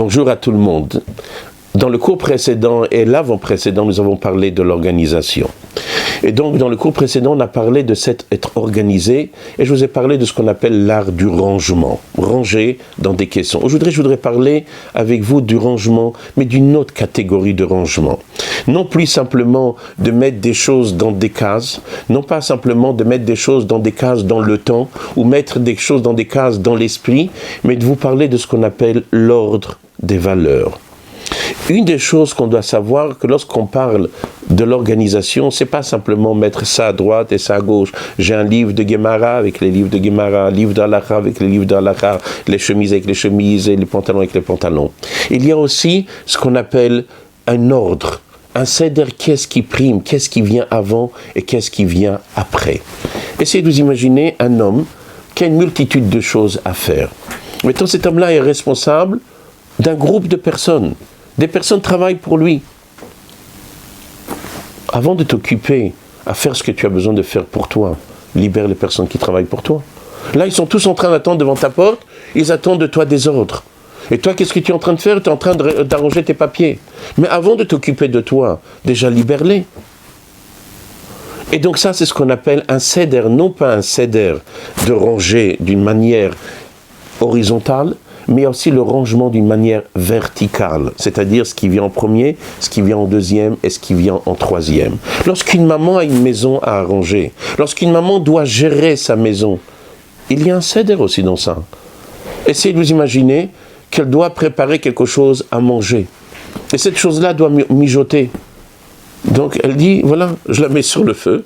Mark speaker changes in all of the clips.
Speaker 1: Bonjour à tout le monde. Dans le cours précédent et l'avant-précédent, nous avons parlé de l'organisation. Et donc, dans le cours précédent, on a parlé de être organisé, et je vous ai parlé de ce qu'on appelle l'art du rangement. Ranger dans des caissons. Aujourd'hui, je voudrais parler avec vous du rangement, mais d'une autre catégorie de rangement. Non plus simplement de mettre des choses dans des cases, non pas simplement de mettre des choses dans des cases dans le temps, ou mettre des choses dans des cases dans l'esprit, mais de vous parler de ce qu'on appelle l'ordre des valeurs. Une des choses qu'on doit savoir, que lorsqu'on parle de l'organisation, c'est pas simplement mettre ça à droite et ça à gauche. J'ai un livre de Gemara avec les livres de Gemara, un livre d'Halakha avec les livres d'Halakha, les chemises avec les chemises et les pantalons avec les pantalons. Il y a aussi ce qu'on appelle un ordre, un seder, qu'est-ce qui prime, qu'est-ce qui vient avant et qu'est-ce qui vient après. Essayez de vous imaginer un homme qui a une multitude de choses à faire. Maintenant, cet homme-là est responsable d'un groupe de personnes. Des personnes travaillent pour lui. Avant de t'occuper à faire ce que tu as besoin de faire pour toi, libère les personnes qui travaillent pour toi. Là, ils sont tous en train d'attendre devant ta porte, ils attendent de toi des ordres. Et toi, qu'est-ce que tu es en train de faire? Tu es en train d'arranger tes papiers. Mais avant de t'occuper de toi, déjà libère-les. Et donc ça, c'est ce qu'on appelle un seder, non pas un seder de ranger d'une manière horizontale, mais aussi le rangement d'une manière verticale, c'est-à-dire ce qui vient en premier, ce qui vient en deuxième et ce qui vient en troisième. Lorsqu'une maman a une maison à arranger, lorsqu'une maman doit gérer sa maison, il y a un seder aussi dans ça. Essayez de vous imaginer qu'elle doit préparer quelque chose à manger. Et cette chose-là doit mijoter. Donc elle dit, voilà, je la mets sur le feu,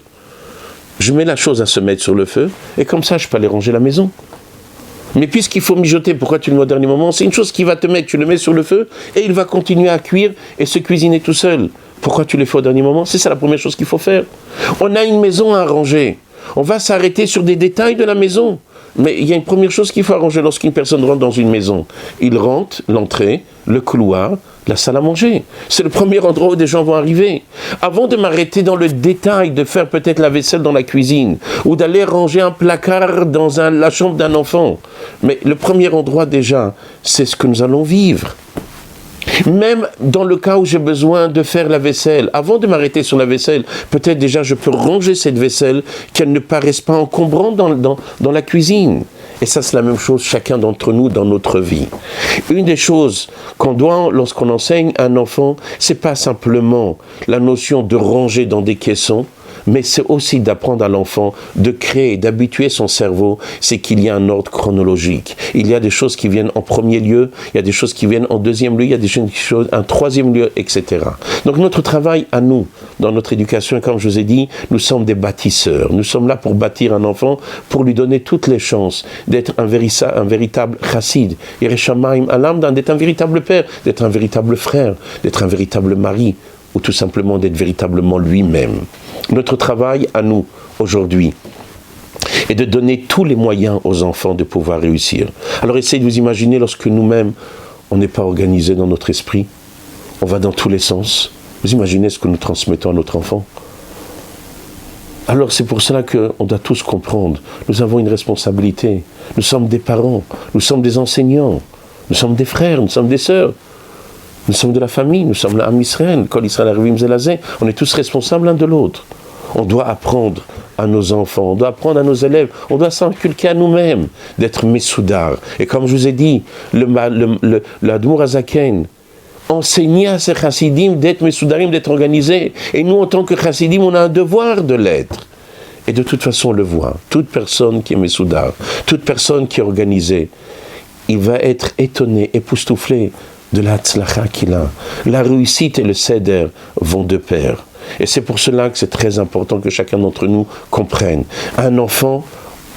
Speaker 1: je mets la chose à se mettre sur le feu, et comme ça je peux aller ranger la maison. Mais puisqu'il faut mijoter, pourquoi tu le mets au dernier moment? C'est une chose qui va te mettre, tu le mets sur le feu, et il va continuer à cuire et se cuisiner tout seul. Pourquoi tu le fais au dernier moment? C'est ça la première chose qu'il faut faire. On a une maison à arranger. On va s'arrêter sur des détails de la maison. Mais il y a une première chose qu'il faut arranger lorsqu'une personne rentre dans une maison. Il rentre, l'entrée, le couloir, la salle à manger. C'est le premier endroit où des gens vont arriver. Avant de m'arrêter dans le détail de faire peut-être la vaisselle dans la cuisine ou d'aller ranger un placard dans la chambre d'un enfant. Mais le premier endroit déjà, c'est ce que nous allons vivre. Même dans le cas où j'ai besoin de faire la vaisselle, avant de m'arrêter sur la vaisselle, peut-être déjà je peux ranger cette vaisselle, qu'elle ne paraisse pas encombrante dans la cuisine. Et ça, c'est la même chose, chacun d'entre nous, dans notre vie. Une des choses qu'on doit, lorsqu'on enseigne à un enfant, c'est pas simplement la notion de ranger dans des caissons, mais c'est aussi d'apprendre à l'enfant de créer, d'habituer son cerveau, c'est qu'il y a un ordre chronologique. Il y a des choses qui viennent en premier lieu, il y a des choses qui viennent en deuxième lieu, il y a des choses en troisième lieu, etc. Donc notre travail à nous, dans notre éducation, comme je vous ai dit, nous sommes des bâtisseurs. Nous sommes là pour bâtir un enfant, pour lui donner toutes les chances d'être un véritable chassid, Yereshamaim Alam, d'être un véritable père, d'être un véritable frère, d'être un véritable mari, ou tout simplement d'être véritablement lui-même. Notre travail à nous, aujourd'hui, est de donner tous les moyens aux enfants de pouvoir réussir. Alors essayez de vous imaginer lorsque nous-mêmes, on n'est pas organisé dans notre esprit, on va dans tous les sens. Vous imaginez ce que nous transmettons à notre enfant? Alors c'est pour cela qu'on doit tous comprendre, nous avons une responsabilité. Nous sommes des parents, nous sommes des enseignants, nous sommes des frères, nous sommes des sœurs. Nous sommes de la famille, nous sommes l'Am Israël, Kol Israël Arvim Zelazé, on est tous responsables l'un de l'autre. On doit apprendre à nos enfants, on doit apprendre à nos élèves, on doit s'inculquer à nous-mêmes d'être Messoudar. Et comme je vous ai dit, l'Admour Azaken enseignait à ces chassidim d'être Messoudarim, d'être organisés. Et nous, en tant que chassidim, on a un devoir de l'être. Et de toute façon, on le voit. Toute personne qui est Messoudar, toute personne qui est organisée, il va être étonné, époustouflé de la tzlacha qu'il a. La réussite et le seder vont de pair. Et c'est pour cela que c'est très important que chacun d'entre nous comprenne. Un enfant,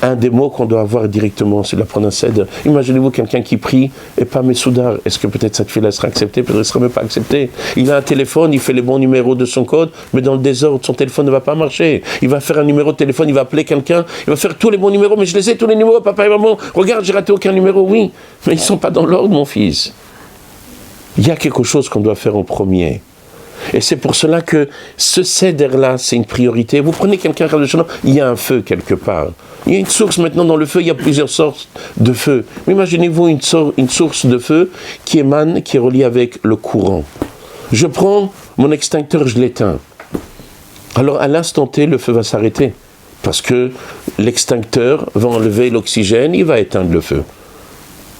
Speaker 1: un des mots qu'on doit avoir directement, c'est d'apprendre un seder. Imaginez-vous quelqu'un qui prie et pas Messoudar. Est-ce que peut-être cette fille-là sera acceptée? Peut-être qu'elle ne sera même pas acceptée. Il a un téléphone, il fait les bons numéros de son code, mais dans le désordre, son téléphone ne va pas marcher. Il va faire un numéro de téléphone, il va appeler quelqu'un, il va faire tous les bons numéros, mais je les ai tous les numéros, papa et maman. Regarde, j'ai raté aucun numéro, oui. Mais ils ne sont pas dans l'ordre, mon fils. Il y a quelque chose qu'on doit faire en premier. Et c'est pour cela que ce seder-là, c'est une priorité. Vous prenez quelqu'un, il y a un feu quelque part. Il y a une source maintenant dans le feu, il y a plusieurs sortes de feu. Mais imaginez-vous une source de feu qui émane, qui est reliée avec le courant. Je prends mon extincteur, je l'éteins. Alors à l'instant T, le feu va s'arrêter. Parce que l'extincteur va enlever l'oxygène, il va éteindre le feu.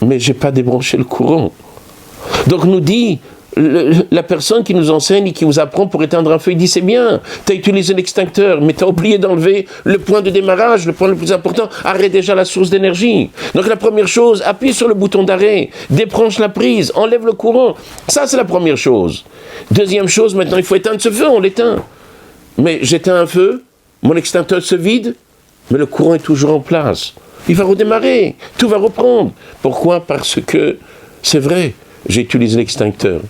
Speaker 1: Mais je n'ai pas débranché le courant. Donc nous dit, la personne qui nous enseigne et qui vous apprend pour éteindre un feu, il dit c'est bien, tu as utilisé l'extincteur, mais tu as oublié d'enlever le point de démarrage, le point le plus important, arrête déjà la source d'énergie. Donc la première chose, appuie sur le bouton d'arrêt, débranche la prise, enlève le courant. Ça c'est la première chose. Deuxième chose, maintenant il faut éteindre ce feu, on l'éteint. Mais j'éteins un feu, mon extincteur se vide, mais le courant est toujours en place. Il va redémarrer, tout va reprendre. Pourquoi ? Parce que, c'est vrai, j'ai utilisé l'extincteur,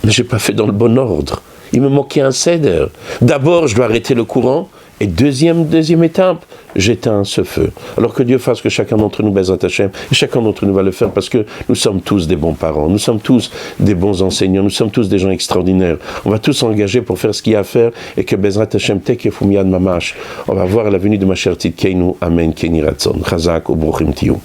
Speaker 1: mais je n'ai pas fait dans le bon ordre. Il me manquait un seder. D'abord, je dois arrêter le courant, et deuxième étape, j'éteins ce feu. Alors que Dieu fasse que chacun d'entre nous, Bezrat Hashem, et chacun d'entre nous va le faire, parce que nous sommes tous des bons parents, nous sommes tous des bons enseignants, nous sommes tous des gens extraordinaires. On va tous s'engager pour faire ce qu'il y a à faire, et que Bezrat Hashem, Tekefum Yad Mamash, on va voir la venue de ma chère Tzidkeinu, Amen, Keni Ratzon, Chazak, Ubruchim Tiyu.